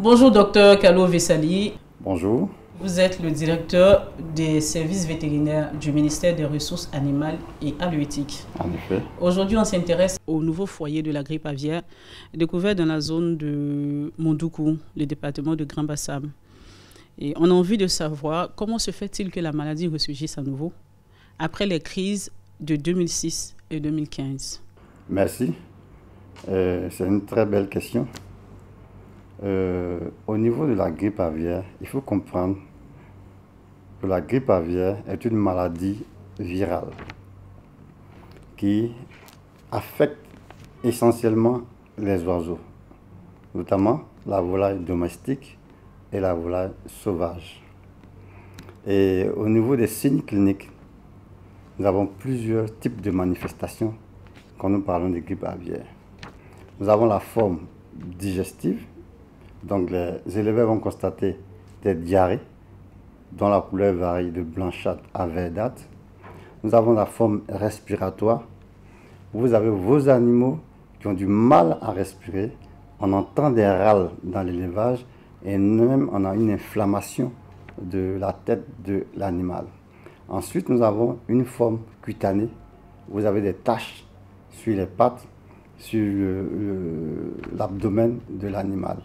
Bonjour, docteur Kalo Vessali. Bonjour. Vous êtes le directeur des services vétérinaires du ministère des Ressources animales et halieutiques. En effet. Aujourd'hui, on s'intéresse au nouveau foyer de la grippe aviaire découvert dans la zone de Mondoukou, le département de Grand Bassam. Et on a envie de savoir comment se fait-il que la maladie ressurgisse à nouveau après les crises de 2006 et 2015. Merci. C'est une très belle question. Au niveau de la grippe aviaire, il faut comprendre que la grippe aviaire est une maladie virale qui affecte essentiellement les oiseaux, notamment la volaille domestique et la volaille sauvage. Et au niveau des signes cliniques, nous avons plusieurs types de manifestations quand nous parlons de grippe aviaire. Nous avons la forme digestive, donc les éleveurs vont constater des diarrhées dont la couleur varie de blanchâtre à verdâtre. Nous avons la forme respiratoire. Vous avez vos animaux qui ont du mal à respirer. On entend des râles dans l'élevage et même on a une inflammation de la tête de l'animal. Ensuite, nous avons une forme cutanée. Vous avez des taches sur les pattes, sur l'abdomen de l'animal.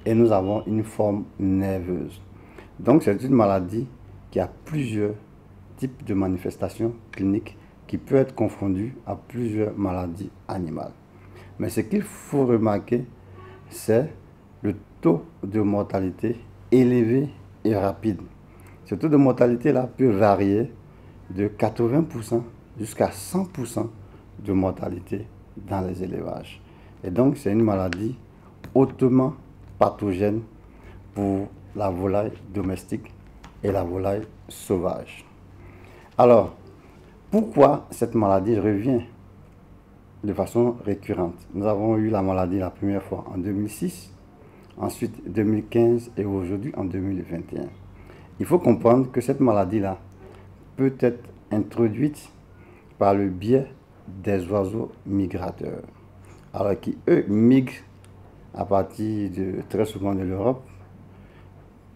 Et nous avons une forme nerveuse. Donc, c'est une maladie qui a plusieurs types de manifestations cliniques qui peut être confondue à plusieurs maladies animales. Mais ce qu'il faut remarquer, c'est le taux de mortalité élevé et rapide. Ce taux de mortalité-là peut varier de 80% jusqu'à 100% de mortalité dans les élevages. Et donc, c'est une maladie hautement pathogène pour la volaille domestique et la volaille sauvage. Alors, pourquoi cette maladie revient de façon récurrente? Nous avons eu la maladie la première fois en 2006, ensuite 2015 et aujourd'hui en 2021. Il faut comprendre que cette maladie-là peut être introduite par le biais des oiseaux migrateurs, alors qui, eux, migrent à partir très souvent de l'Europe.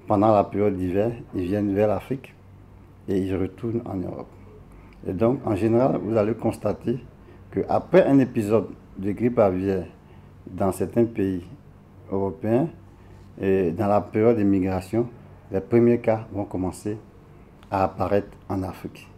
Pendant la période d'hiver, ils viennent vers l'Afrique et ils retournent en Europe. Et donc, en général, vous allez constater qu'après un épisode de grippe aviaire dans certains pays européens, et dans la période de migration, les premiers cas vont commencer à apparaître en Afrique.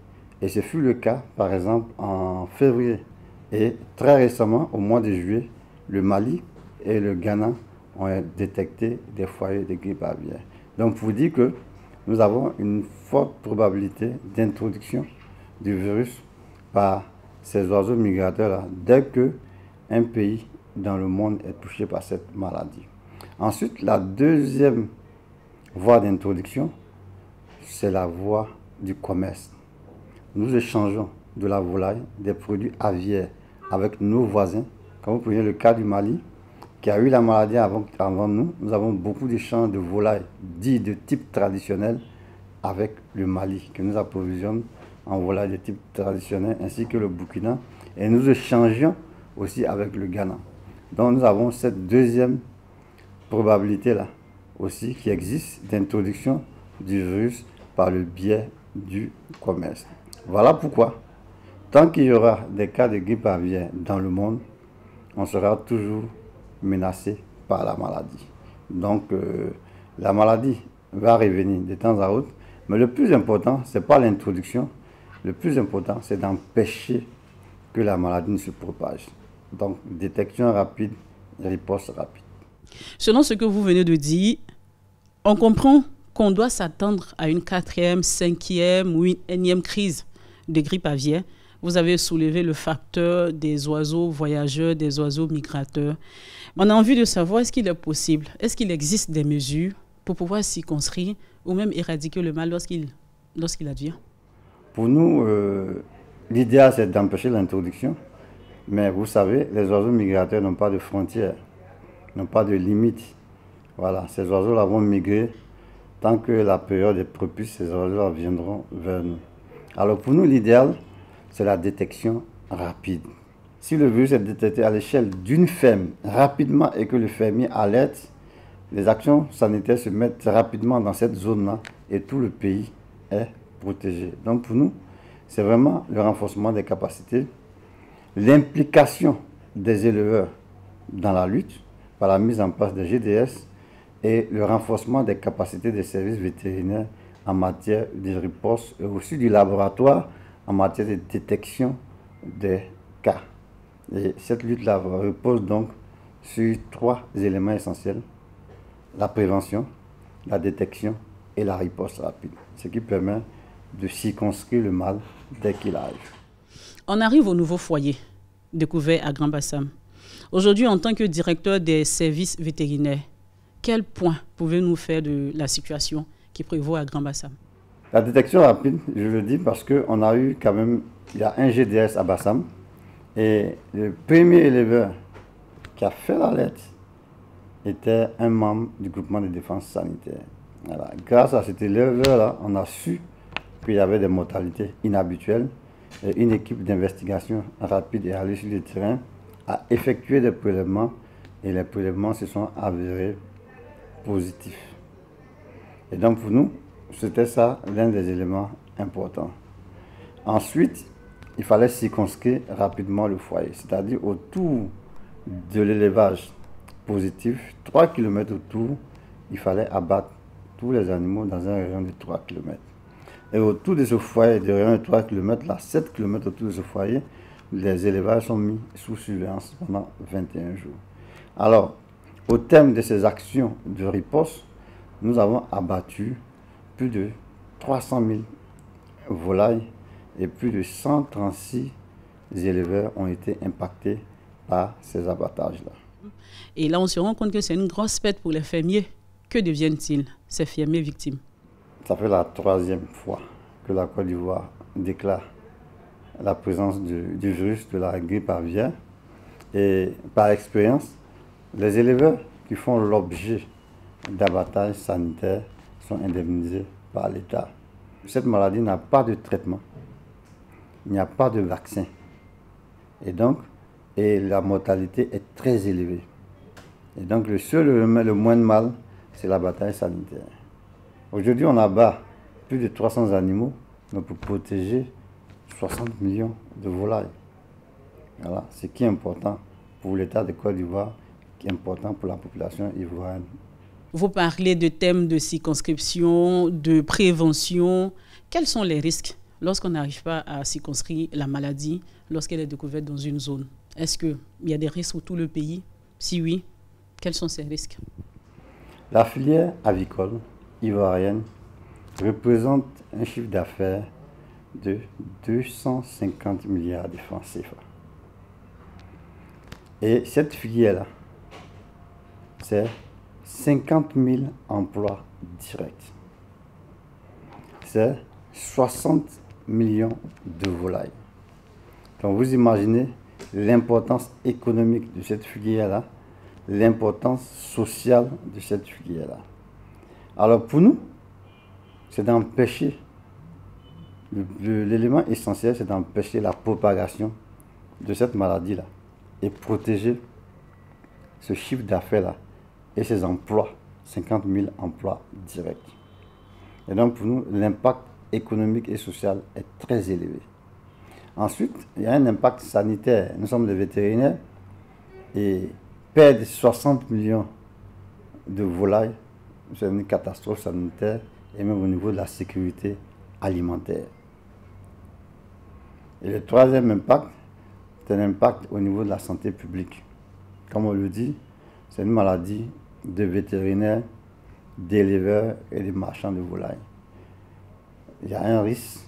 Et ce fut le cas, par exemple, en février. Et très récemment, au mois de juillet, le Mali et le Ghana ont détecté des foyers de grippe aviaire. Donc, pour dire que nous avons une forte probabilité d'introduction du virus par ces oiseaux migrateurs-là dès qu'un pays dans le monde est touché par cette maladie. Ensuite, la deuxième voie d'introduction, c'est la voie du commerce. Nous échangeons de la volaille, des produits aviaires avec nos voisins. Quand vous prenez le cas du Mali, qui a eu la maladie avant nous, nous avons beaucoup d'échanges de volailles dits de type traditionnel avec le Mali, qui nous approvisionne en volailles de type traditionnel, ainsi que le Burkina. Et nous échangeons aussi avec le Ghana. Donc nous avons cette deuxième probabilité-là aussi qui existe d'introduction du virus par le biais du commerce. Voilà pourquoi, tant qu'il y aura des cas de grippe aviaire dans le monde, on sera toujours menacé par la maladie. Donc, la maladie va revenir de temps à autre, mais le plus important, ce n'est pas l'introduction, le plus important, c'est d'empêcher que la maladie ne se propage. Donc, détection rapide, riposte rapide. Selon ce que vous venez de dire, on comprend qu'on doit s'attendre à une 4e, 5e ou une 1e crise de grippe aviaire. Vous avez soulevé le facteur des oiseaux voyageurs, des oiseaux migrateurs. On a envie de savoir, est-ce qu'il est possible, est-ce qu'il existe des mesures pour pouvoir circonscrire ou même éradiquer le mal lorsqu'il advient? Pour nous, l'idéal, c'est d'empêcher l'introduction. Mais vous savez, les oiseaux migrateurs n'ont pas de frontières, n'ont pas de limites. Voilà, ces oiseaux-là vont migrer. Tant que la période est propice, ces oiseaux-là viendront vers nous. Alors pour nous, l'idéal, c'est la détection rapide. Si le virus est détecté à l'échelle d'une ferme rapidement et que le fermier alerte, les actions sanitaires se mettent rapidement dans cette zone-là et tout le pays est protégé. Donc pour nous, c'est vraiment le renforcement des capacités, l'implication des éleveurs dans la lutte par la mise en place des GDS et le renforcement des capacités des services vétérinaires en matière de riposte et aussi du laboratoire en matière de détection des cas. Et cette lutte-là repose donc sur 3 éléments essentiels: la prévention, la détection et la riposte rapide, ce qui permet de circonscrire le mal dès qu'il arrive. On arrive au nouveau foyer découvert à Grand-Bassam. Aujourd'hui, en tant que directeur des services vétérinaires, quel point pouvez-vous faire de la situation qui prévaut à Grand-Bassam? La détection rapide, je le dis parce qu'on a eu quand même, il y a un GDS à Bassam et le premier éleveur qui a fait l'alerte était un membre du groupement de défense sanitaire. Voilà. Grâce à cet éleveur-là, on a su qu'il y avait des mortalités inhabituelles et une équipe d'investigation rapide est allée sur le terrain, a effectué des prélèvements et les prélèvements se sont avérés positifs. Et donc pour nous, c'était ça l'un des éléments importants. Ensuite, il fallait circonscrire rapidement le foyer, c'est-à-dire autour de l'élevage positif, 3 km autour, il fallait abattre tous les animaux dans un rayon de 3 km. Et autour de ce foyer, de rayon de 3 km, là, 7 km autour de ce foyer, les élevages sont mis sous surveillance pendant 21 jours. Alors, au terme de ces actions de riposte, nous avons abattu plus de 300 000 volailles et plus de 136 éleveurs ont été impactés par ces abattages-là. Et là, on se rend compte que c'est une grosse perte pour les fermiers. Que deviennent-ils, ces fermiers victimes? Ça fait la 3e fois que la Côte d'Ivoire déclare la présence du virus de la grippe aviaire. Et par expérience, les éleveurs qui font l'objet d'abattages sanitaires sont indemnisés par l'État. Cette maladie n'a pas de traitement, il n'y a pas de vaccin. Et la mortalité est très élevée. Et donc le moins de mal, c'est l'abattage sanitaire. Aujourd'hui, on abat plus de 300 animaux pour protéger 60 millions de volailles. Voilà, ce qui est important pour l'État de Côte d'Ivoire, qui est important pour la population ivoirienne. Vous parlez de thèmes de circonscription, de prévention. Quels sont les risques lorsqu'on n'arrive pas à circonscrire la maladie, lorsqu'elle est découverte dans une zone? Est-ce qu'il y a des risques pour tout le pays? Si oui, quels sont ces risques? La filière avicole ivoirienne représente un chiffre d'affaires de 250 milliards de francs CFA. Et cette filière-là, c'est 50 000 emplois directs. C'est 60 millions de volailles. Donc vous imaginez l'importance économique de cette filière-là, l'importance sociale de cette filière-là. Alors pour nous, c'est d'empêcher, l'élément essentiel, c'est d'empêcher la propagation de cette maladie-là et protéger ce chiffre d'affaires-là et ces emplois, 50 000 emplois directs. Et donc pour nous, l'impact économique et social est très élevé. Ensuite, il y a un impact sanitaire. Nous sommes des vétérinaires et perdre 60 millions de volailles, c'est une catastrophe sanitaire et même au niveau de la sécurité alimentaire. Et le troisième impact, c'est un impact au niveau de la santé publique. Comme on le dit, c'est une maladie de vétérinaires, d'éleveurs et de marchands de volailles. Il y a un risque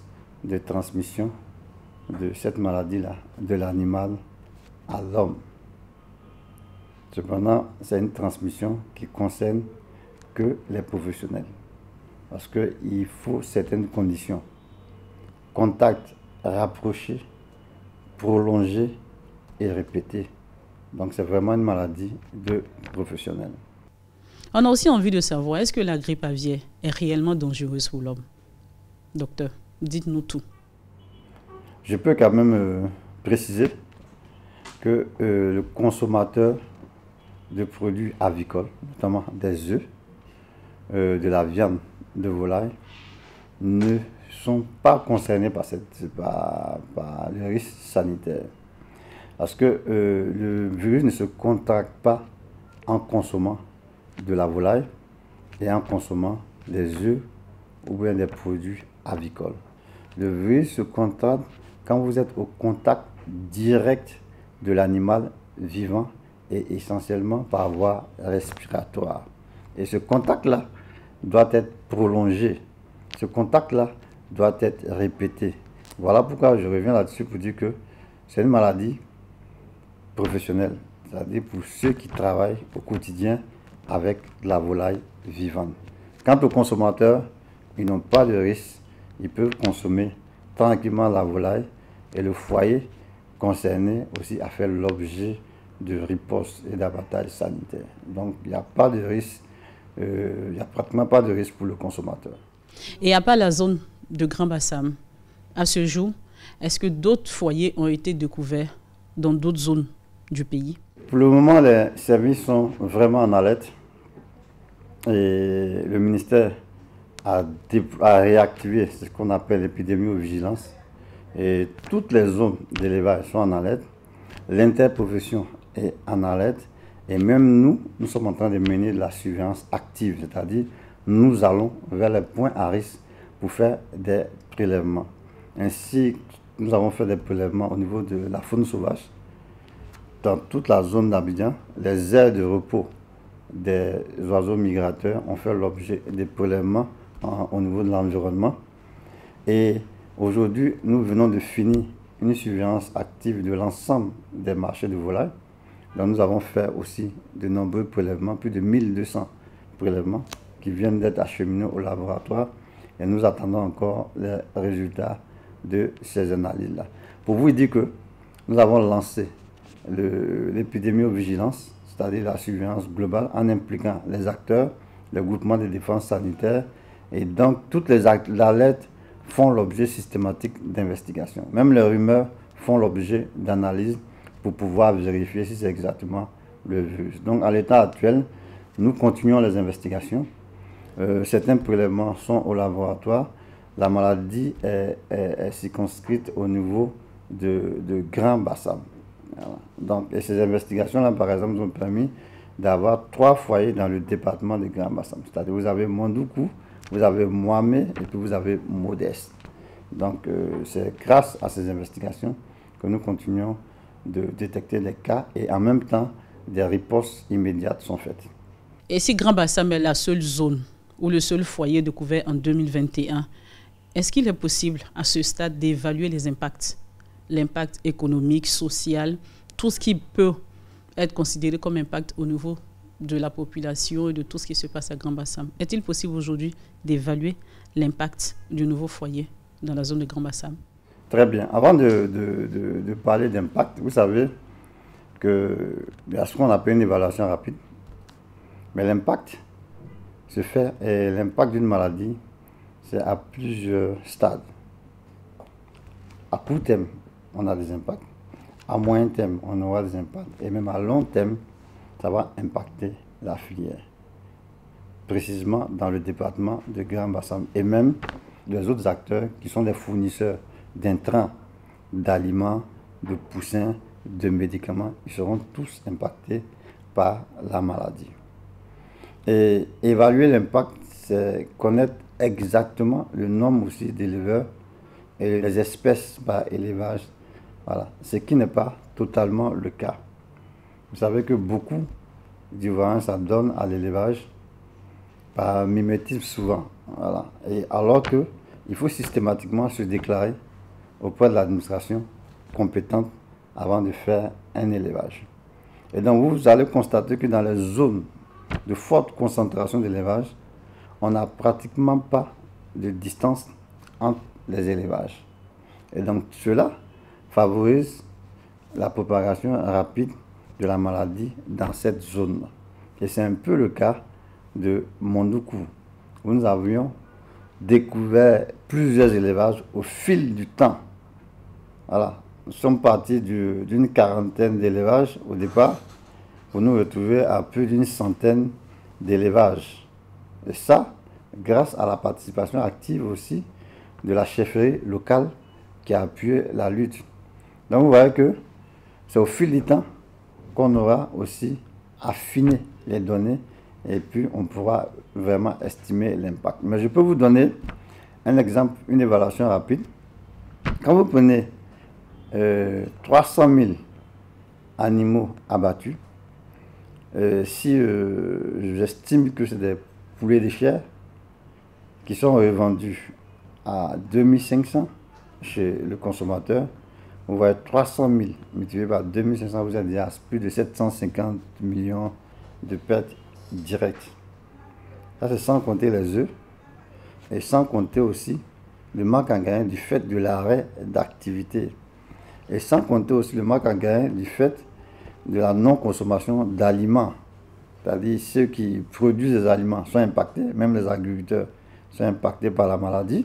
de transmission de cette maladie-là, de l'animal à l'homme. Cependant, c'est une transmission qui concerne que les professionnels. Parce qu'il faut certaines conditions. Contact rapproché, prolongé et répété. Donc c'est vraiment une maladie de professionnels. On a aussi envie de savoir, est-ce que la grippe aviaire est réellement dangereuse pour l'homme? Docteur, dites-nous tout. Je peux quand même préciser que le consommateur de produits avicoles, notamment des œufs, de la viande de volaille, ne sont pas concernés par le risque sanitaire. Parce que le virus ne se contracte pas en consommant de la volaille et en consommant des œufs ou bien des produits avicoles. Le virus se contracte quand vous êtes au contact direct de l'animal vivant et essentiellement par voie respiratoire. Et ce contact-là doit être prolongé. Ce contact-là doit être répété. Voilà pourquoi je reviens là-dessus pour dire que c'est une maladie professionnelle, c'est-à-dire pour ceux qui travaillent au quotidien avec la volaille vivante. Quant aux consommateurs, ils n'ont pas de risque. Ils peuvent consommer tranquillement la volaille et le foyer concerné aussi a fait l'objet de ripostes et d'abattage sanitaire. Donc il n'y a pas de risque, il n'y a pratiquement pas de risque pour le consommateur. Et à part la zone de Grand Bassam, à ce jour, est-ce que d'autres foyers ont été découverts dans d'autres zones du pays? Pour le moment, les services sont vraiment en alerte et le ministère a réactivé ce qu'on appelle l'épidémiovigilance et toutes les zones d'élevage sont en alerte. L'interprofession est en alerte et même nous sommes en train de mener de la surveillance active, c'est-à-dire nous allons vers les points à risque pour faire des prélèvements. Ainsi, nous avons fait des prélèvements au niveau de la faune sauvage. Dans toute la zone d'Abidjan, les aires de repos des oiseaux migrateurs ont fait l'objet des prélèvements au niveau de l'environnement. Et aujourd'hui, nous venons de finir une surveillance active de l'ensemble des marchés de volailles. Donc nous avons fait aussi de nombreux prélèvements, plus de 1200 prélèvements qui viennent d'être acheminés au laboratoire. Et nous attendons encore les résultats de ces analyses-là. Pour vous dire que nous avons lancé l'épidémiovigilance, c'est-à-dire la surveillance globale en impliquant les acteurs, les groupements de défense sanitaire. Et donc, toutes les alertes font l'objet systématique d'investigation. Même les rumeurs font l'objet d'analyse pour pouvoir vérifier si c'est exactement le virus. Donc, à l'état actuel, nous continuons les investigations. Certains prélèvements sont au laboratoire. La maladie est circonscrite au niveau de Grand Bassam. Voilà. Donc, et ces investigations-là, par exemple, nous ont permis d'avoir 3 foyers dans le département de Grand Bassam. C'est-à-dire, vous avez Mondoukou, vous avez Moamé et puis vous avez Modeste. Donc, c'est grâce à ces investigations que nous continuons de détecter les cas et en même temps, des ripostes immédiates sont faites. Et si Grand Bassam est la seule zone ou le seul foyer découvert en 2021, est-ce qu'il est possible à ce stade d'évaluer les impacts? L'impact économique, social, tout ce qui peut être considéré comme impact au niveau de la population et de tout ce qui se passe à Grand Bassam. Est-il possible aujourd'hui d'évaluer l'impact du nouveau foyer dans la zone de Grand Bassam? Très bien. Avant de parler d'impact, vous savez qu'il y a ce qu'on appelle une évaluation rapide. Mais l'impact se fait, et l'impact d'une maladie, c'est à plusieurs stades. À court terme, on a des impacts. À moyen terme, on aura des impacts. Et même à long terme, ça va impacter la filière. Précisément dans le département de Grand Bassam. Et même les autres acteurs qui sont des fournisseurs d'intrants, d'aliments, de poussins, de médicaments, ils seront tous impactés par la maladie. Et évaluer l'impact, c'est connaître exactement le nombre aussi d'éleveurs et les espèces par élevage. Voilà. Ce qui n'est pas totalement le cas. Vous savez que beaucoup d'Ivoiriens s'adonnent à l'élevage par mimétisme souvent. Voilà. Et alors qu'il faut systématiquement se déclarer auprès de l'administration compétente avant de faire un élevage. Et donc vous allez constater que dans les zones de forte concentration d'élevage, on n'a pratiquement pas de distance entre les élevages. Et donc cela favorise la propagation rapide de la maladie dans cette zone. Et c'est un peu le cas de Mondoukou, où nous avions découvert plusieurs élevages au fil du temps. Voilà. Nous sommes partis d'une quarantaine d'élevages au départ, vous nous retrouvez à plus d'une centaine d'élevages. Et ça, grâce à la participation active aussi de la chefferie locale qui a appuyé la lutte. Donc vous voyez que c'est au fil du temps qu'on aura aussi affiné les données et puis on pourra vraiment estimer l'impact. Mais je peux vous donner un exemple, une évaluation rapide. Quand vous prenez 300 000 animaux abattus, si j'estime que c'est des poulets de chair qui sont revendus à 2500 chez le consommateur, vous voyez 300 000 multiplié par 2500, vous êtes déjà à plus de 750 millions de pertes directes. Ça, c'est sans compter les œufs et sans compter aussi le manque à gagner du fait de l'arrêt d'activité. Et sans compter aussi le manque à gagner du fait de la non-consommation d'aliments. C'est-à-dire ceux qui produisent des aliments sont impactés, même les agriculteurs sont impactés par la maladie.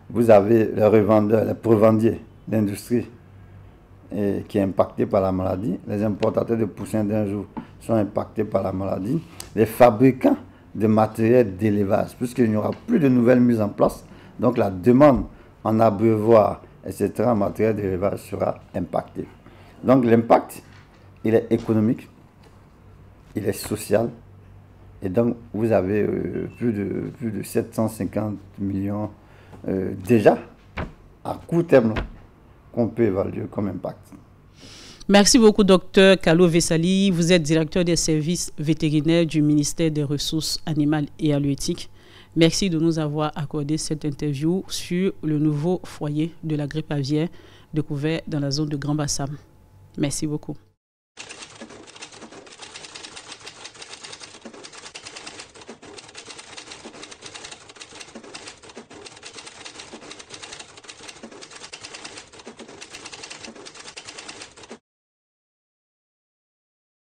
Vous avez les revendeurs, les prévendiers d'industrie qui est impacté par la maladie. Les importateurs de poussins d'un jour sont impactés par la maladie. Les fabricants de matériel d'élevage, puisqu'il n'y aura plus de nouvelles mises en place. Donc la demande en abreuvoir, etc., en matériel d'élevage sera impactée. Donc l'impact, il est économique, il est social. Et donc vous avez plus de 750 millions déjà à court terme qu'on peut évaluer comme impact. Merci beaucoup, Dr Kalo Vessali. Vous êtes directeur des services vétérinaires du ministère des Ressources animales et halieutiques. Merci de nous avoir accordé cette interview sur le nouveau foyer de la grippe aviaire découvert dans la zone de Grand Bassam. Merci beaucoup.